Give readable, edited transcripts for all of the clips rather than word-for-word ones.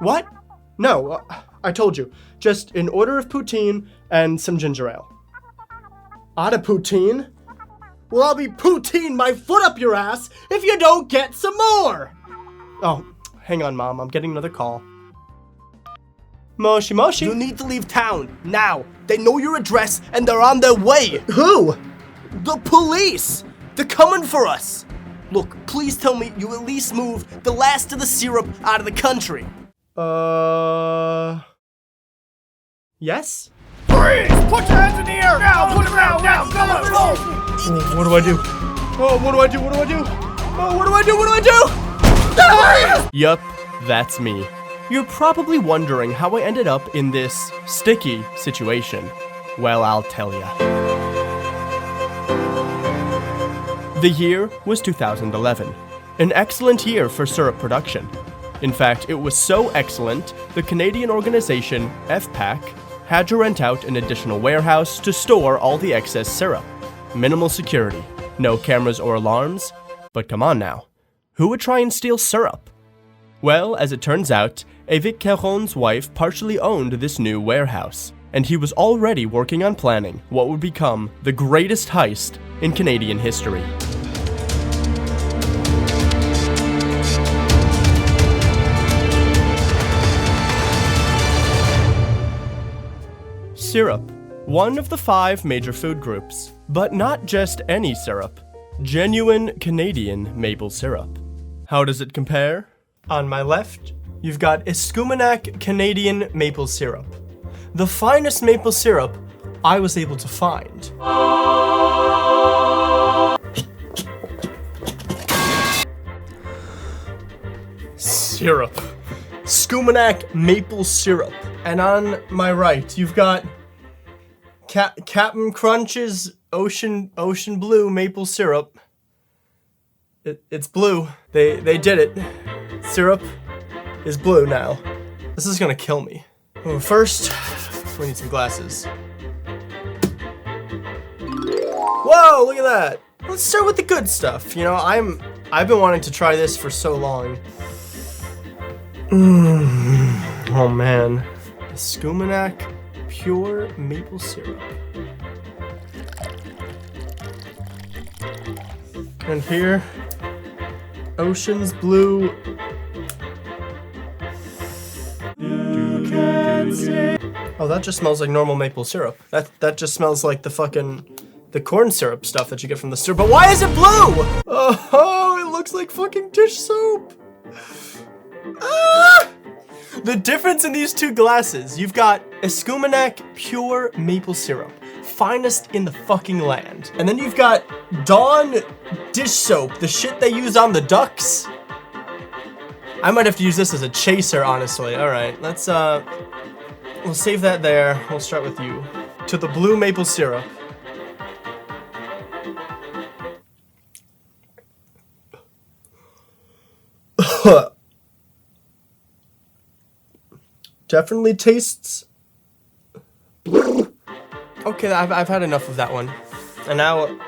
What? No, I told you. Just an order of poutine and some ginger ale. Out of poutine? Well, I'll be poutine my foot up your ass if you don't get some more! Oh, hang on, Mom. I'm getting another call. Moshi Moshi? You need to leave town, now. They know your address and they're on their way. Who? The police! They're coming for us. Look, please tell me you at least moved the last of the syrup out of the country. Yes? Freeze! Put your hands in the air! Now! Put them down! Now! Come on! Oh, what do I do? Oh, what do I do? What do I do? Oh, what do I do? What do I do? Yup, that's me. You're probably wondering how I ended up in this sticky situation. Well, I'll tell ya. The year was 2011. An excellent year for syrup production. In fact, it was so excellent, the Canadian organization FPAQ had to rent out an additional warehouse to store all the excess syrup. Minimal security, no cameras or alarms, but come on now, who would try and steal syrup? Well, as it turns out, Évic Caron's wife partially owned this new warehouse, and he was already working on planning what would become the greatest heist in Canadian history. Syrup, one of the 5 major food groups, but not just any syrup, genuine Canadian maple syrup. How does it compare? On my left, you've got Escuminac Canadian maple syrup, the finest maple syrup I was able to find. Syrup. Escuminac maple syrup. And on my right, you've got Captain Crunch's Ocean Blue maple syrup. It's blue. They did it. Syrup is blue now. This is gonna kill me. Oh, first, we need some glasses. Whoa, look at that. Let's start with the good stuff. You know, I've been wanting to try this for so long. Oh man. Escuminac pure maple syrup. And here, Ocean's Blue. Oh, that just smells like normal maple syrup. That just smells like the corn syrup stuff that you get from the store. But why is it blue? Oh, it looks like fucking dish soap. Ah! The difference in these two glasses, you've got Escuminac pure maple syrup, finest in the fucking land. And then you've got Dawn dish soap, the shit they use on the ducks. I might have to use this as a chaser, honestly. All right, let's, we'll save that there. We'll start with you. To the blue maple syrup. Definitely tastes. Okay, I've had enough of that one. And now,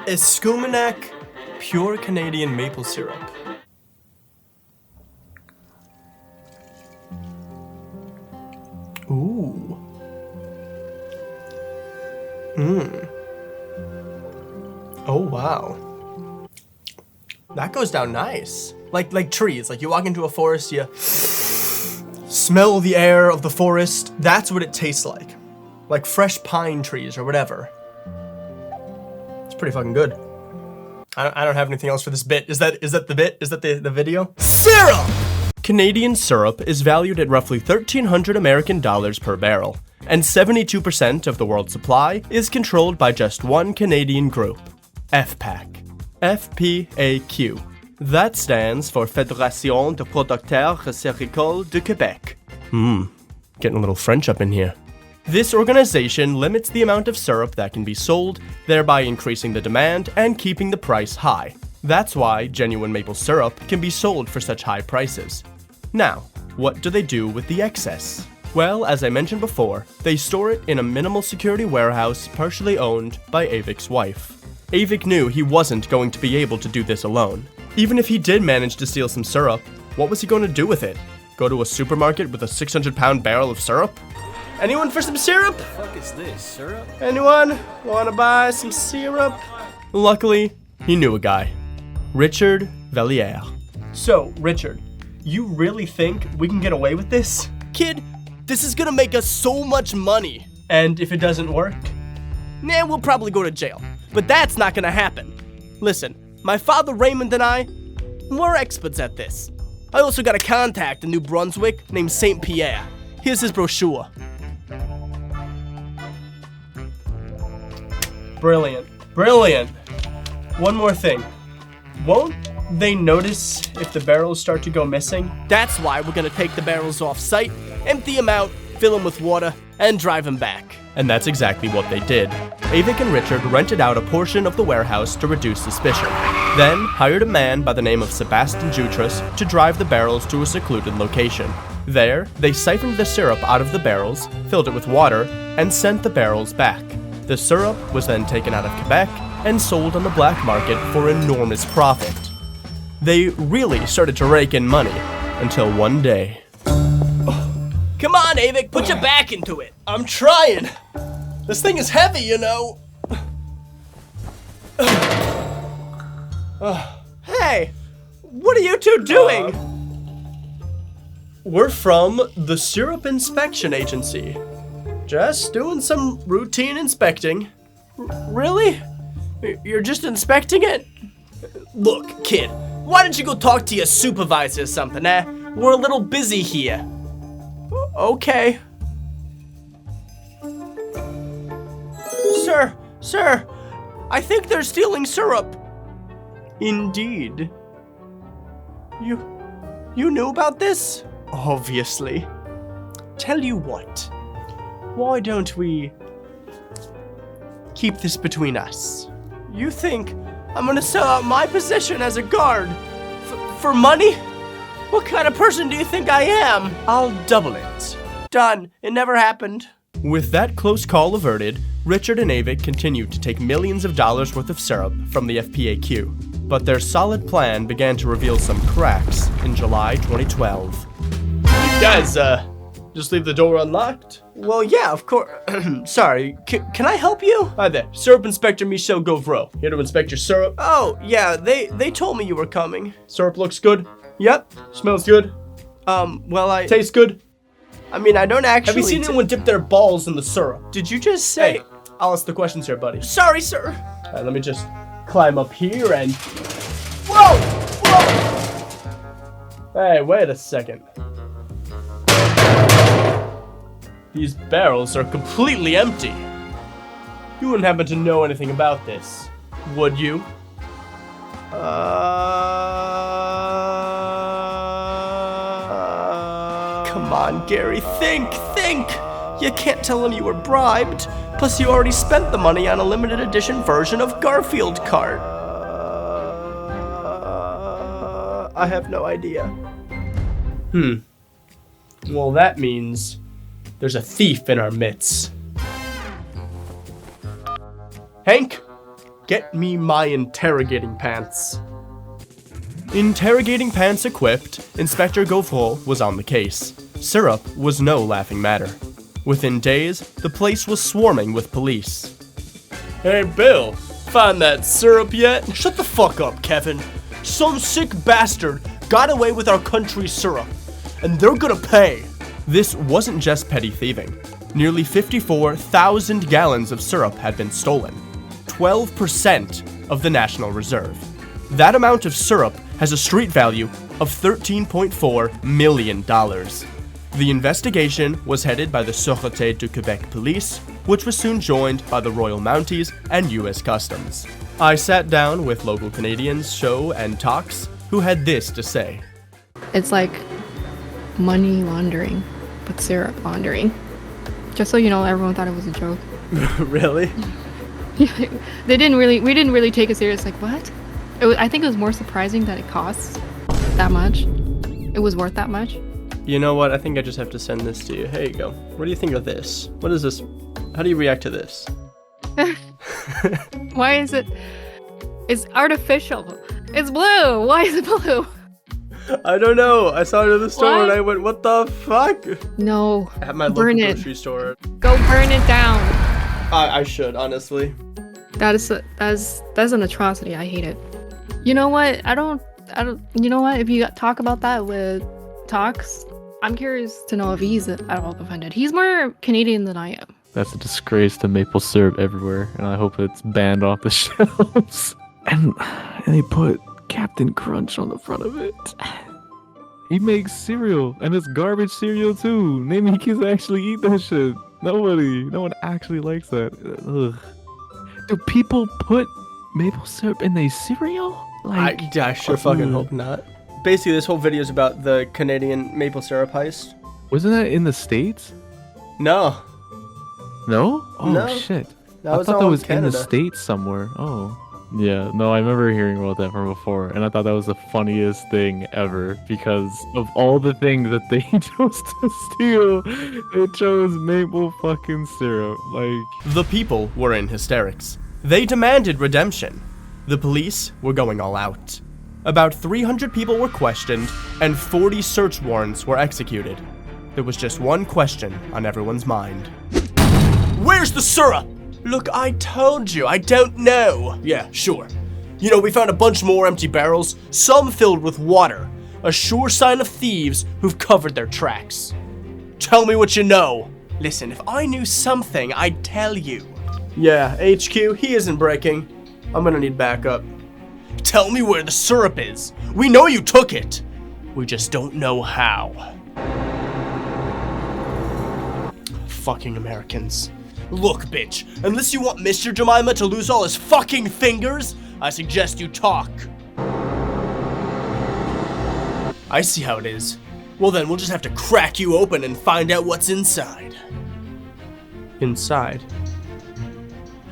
Escuminac pure Canadian maple syrup. Ooh. Oh wow. That goes down nice. Like trees. Like you walk into a forest, you smell the air of the forest. That's what it tastes like. Like fresh pine trees or whatever. It's pretty fucking good. I don't have anything else for this bit. Is that the bit? Is that the video? Syrup! Canadian syrup is valued at roughly $1,300 American per barrel, and 72% of the world's supply is controlled by just one Canadian group, FPAQ. FPAQ. That stands for Fédération de Producteurs Céréales du Québec. Getting a little French up in here. This organization limits the amount of syrup that can be sold, thereby increasing the demand and keeping the price high. That's why genuine maple syrup can be sold for such high prices. Now, what do they do with the excess? Well, as I mentioned before, they store it in a minimal security warehouse partially owned by Évic's wife. Évic knew he wasn't going to be able to do this alone. Even if he did manage to steal some syrup, what was he going to do with it? go to a supermarket with a 600-pound barrel of syrup? Anyone for some syrup? The fuck is this, syrup? Anyone wanna buy some syrup? Luckily, he knew a guy. Richard Vellier. So, Richard, you really think we can get away with this? Kid, this is gonna make us so much money. And if it doesn't work? Nah, we'll probably go to jail. But that's not gonna happen. Listen, my father Raymond and I, we're experts at this. I also got a contact in New Brunswick named St. Pierre. Here's his brochure. Brilliant. Brilliant. One more thing. Won't they notice if the barrels start to go missing? That's why we're gonna take the barrels off site, empty them out, fill them with water, and drive them back. And that's exactly what they did. Avik and Richard rented out a portion of the warehouse to reduce suspicion, then hired a man by the name of Sebastian Jutras to drive the barrels to a secluded location. There, they siphoned the syrup out of the barrels, filled it with water, and sent the barrels back. The syrup was then taken out of Quebec and sold on the black market for enormous profit. They really started to rake in money until one day. Come on, Avik, put your back into it. I'm trying. This thing is heavy, you know. Hey, what are you two doing? We're from the Syrup Inspection Agency. Just doing some routine inspecting. Really? You're just inspecting it? Look, kid, why don't you go talk to your supervisor or something, eh? We're a little busy here. Okay. Sir, I think they're stealing syrup. Indeed. You knew about this? Obviously. Tell you what. Why don't we keep this between us? You think I'm gonna sell out my position as a guard for money? What kind of person do you think I am? I'll double it. Done. It never happened. With that close call averted, Richard and Avik continued to take millions of dollars worth of syrup from the FPAQ. But their solid plan began to reveal some cracks in July 2012. Guys, just leave the door unlocked? Well, yeah, of course. Sorry, can I help you? Hi there, Syrup Inspector Michel Gauvreau. Here to inspect your syrup. Oh, yeah, they told me you were coming. Syrup looks good? Yep. Smells good? Well, Tastes good? I mean, I don't actually... Have you seen anyone dip their balls in the syrup? Did you just say... Hey, I'll ask the questions here, buddy. Sorry, sir. Alright, let me just climb up here and... Whoa! Hey, wait a second. These barrels are completely empty. You wouldn't happen to know anything about this, would you? Come on, Gary, think! You can't tell them you were bribed. Plus, you already spent the money on a limited edition version of Garfield cart. I have no idea. Well, that means there's a thief in our midst. Hank, get me my interrogating pants. Interrogating pants equipped, Inspector Gauvreau was on the case. Syrup was no laughing matter. Within days, the place was swarming with police. Hey, Bill, find that syrup yet? Shut the fuck up, Kevin. Some sick bastard got away with our country's syrup, and they're gonna pay. This wasn't just petty thieving. Nearly 54,000 gallons of syrup had been stolen, 12% of the National Reserve. That amount of syrup has a street value of $13.4 million. The investigation was headed by the Sûreté du Québec Police, which was soon joined by the Royal Mounties and U.S. Customs. I sat down with local Canadians, Show and Tox, who had this to say. It's like money laundering, but syrup laundering. Just so you know, everyone thought it was a joke. Really? Yeah, we didn't really take it serious. Like, what? I think it was more surprising that it costs that much. It was worth that much. You know what? I think I just have to send this to you. Here you go. What do you think of this? What is this? How do you react to this? Why is it? It's artificial. It's blue. Why is it blue? I don't know. I saw it in the store What? and I went, what the fuck? No. At my local Burn it. grocery store. Go burn it down. I should, honestly. That's an atrocity. I hate it. You know what? I don't. You know what? If you talk about that with Tox, I'm curious to know if he's at all offended. He's more Canadian than I am. That's a disgrace to maple syrup everywhere, and I hope it's banned off the shelves. And they put Captain Crunch on the front of it. He makes cereal, and it's garbage cereal too. Name me kids actually eat that shit. No one actually likes that. Ugh. Do people put maple syrup in their cereal? I sure fucking hope not. Basically, this whole video is about the Canadian maple syrup heist. Wasn't that in the States? No. No? Oh No. shit. That I was thought all that in was in the Canada. States somewhere. Oh. Yeah, no, I remember hearing about that from before, and I thought that was the funniest thing ever, because of all the things that they chose to steal, they chose maple fucking syrup. Like, The people were in hysterics. They demanded redemption. The police were going all out. About 300 people were questioned, and 40 search warrants were executed. There was just one question on everyone's mind. Where's the syrup? Look, I told you, I don't know. Yeah, sure. You know, we found a bunch more empty barrels, some filled with water. A sure sign of thieves who've covered their tracks. Tell me what you know. Listen, if I knew something, I'd tell you. Yeah, HQ, he isn't breaking. I'm gonna need backup. Tell me where the syrup is. We know you took it. We just don't know how. Fucking Americans. Look, bitch, unless you want Mr. Jemima to lose all his fucking fingers, I suggest you talk. I see how it is. Well then, we'll just have to crack you open and find out what's inside. Inside?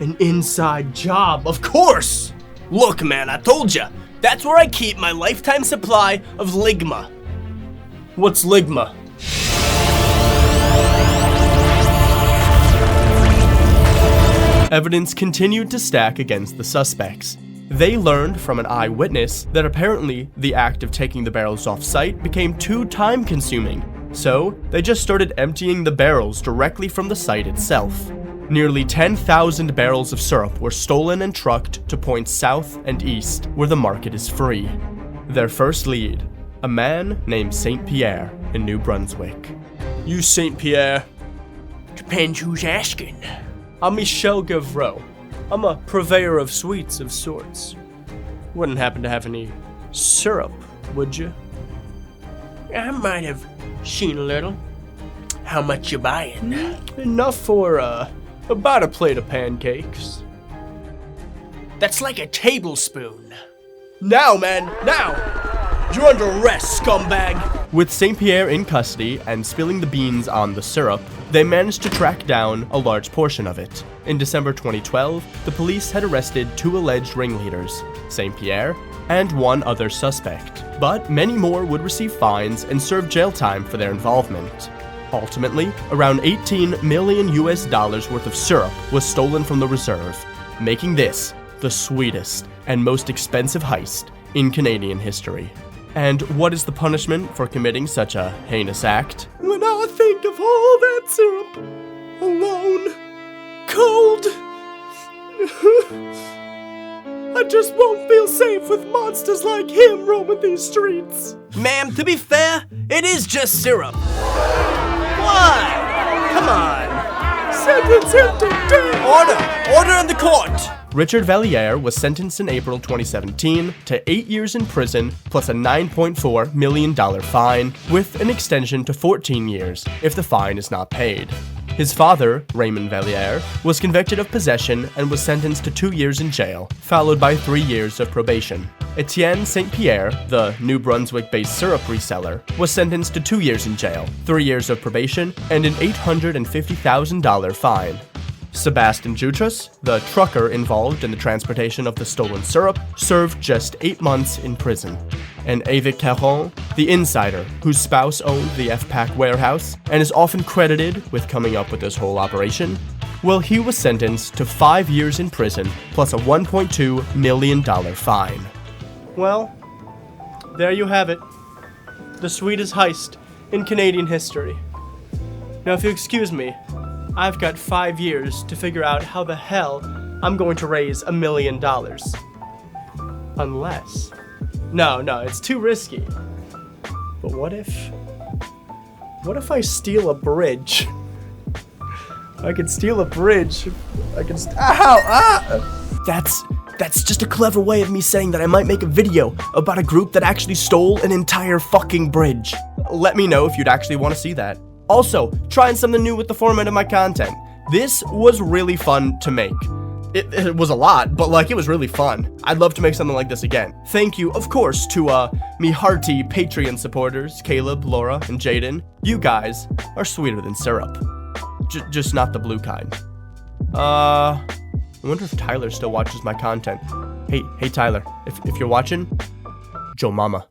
An inside job, of course! Look, man, I told ya. That's where I keep my lifetime supply of ligma. What's ligma? Evidence continued to stack against the suspects. They learned from an eyewitness that apparently the act of taking the barrels off site became too time-consuming, so they just started emptying the barrels directly from the site itself. Nearly 10,000 barrels of syrup were stolen and trucked to points south and east, where the market is free. Their first lead, a man named St. Pierre in New Brunswick. You St. Pierre? Depends who's asking. I'm Michel Gavreau. I'm a purveyor of sweets of sorts. Wouldn't happen to have any syrup, would you? I might have seen a little. How much you buying? Enough for, about a plate of pancakes. That's like a tablespoon. Now, man, now! You're under arrest, scumbag! With St. Pierre in custody and spilling the beans on the syrup, they managed to track down a large portion of it. In December 2012, the police had arrested 2 alleged ringleaders, St. Pierre and 1 other suspect. But many more would receive fines and serve jail time for their involvement. Ultimately, around $18 million worth of syrup was stolen from the reserve, making this the sweetest and most expensive heist in Canadian history. And what is the punishment for committing such a heinous act? When I think of all that syrup, alone, cold, I just won't feel safe with monsters like him roaming these streets. Ma'am, to be fair, it is just syrup. Why? Come on. Sentence him to death. Order in the court. Richard Valliere was sentenced in April 2017 to 8 years in prison plus a $9.4 million fine, with an extension to 14 years if the fine is not paid. His father, Raymond Valliere, was convicted of possession and was sentenced to 2 years in jail, followed by 3 years of probation. Etienne St. Pierre, the New Brunswick-based syrup reseller, was sentenced to 2 years in jail, 3 years of probation, and an $850,000 fine. Sebastien Jutras, the trucker involved in the transportation of the stolen syrup, served just 8 months in prison. And Avec Caron, the insider whose spouse owned the FPAQ warehouse and is often credited with coming up with this whole operation, well, he was sentenced to 5 years in prison plus a $1.2 million fine. Well, there you have it. the sweetest heist in Canadian history. Now, if you excuse me, I've got 5 years to figure out how the hell I'm going to raise $1 million. Unless... No, it's too risky. But what if I steal a bridge? I could steal a bridge. That's just a clever way of me saying that I might make a video about a group that actually stole an entire fucking bridge. Let me know if you'd actually want to see that. Also, trying something new with the format of my content. This was really fun to make. It was a lot, but like, it was really fun. I'd love to make something like this again. Thank you, of course, to me hearty Patreon supporters, Caleb, Laura, and Jaden. You guys are sweeter than syrup. Just not the blue kind. I wonder if Tyler still watches my content. Hey Tyler, if you're watching, Joe Mama.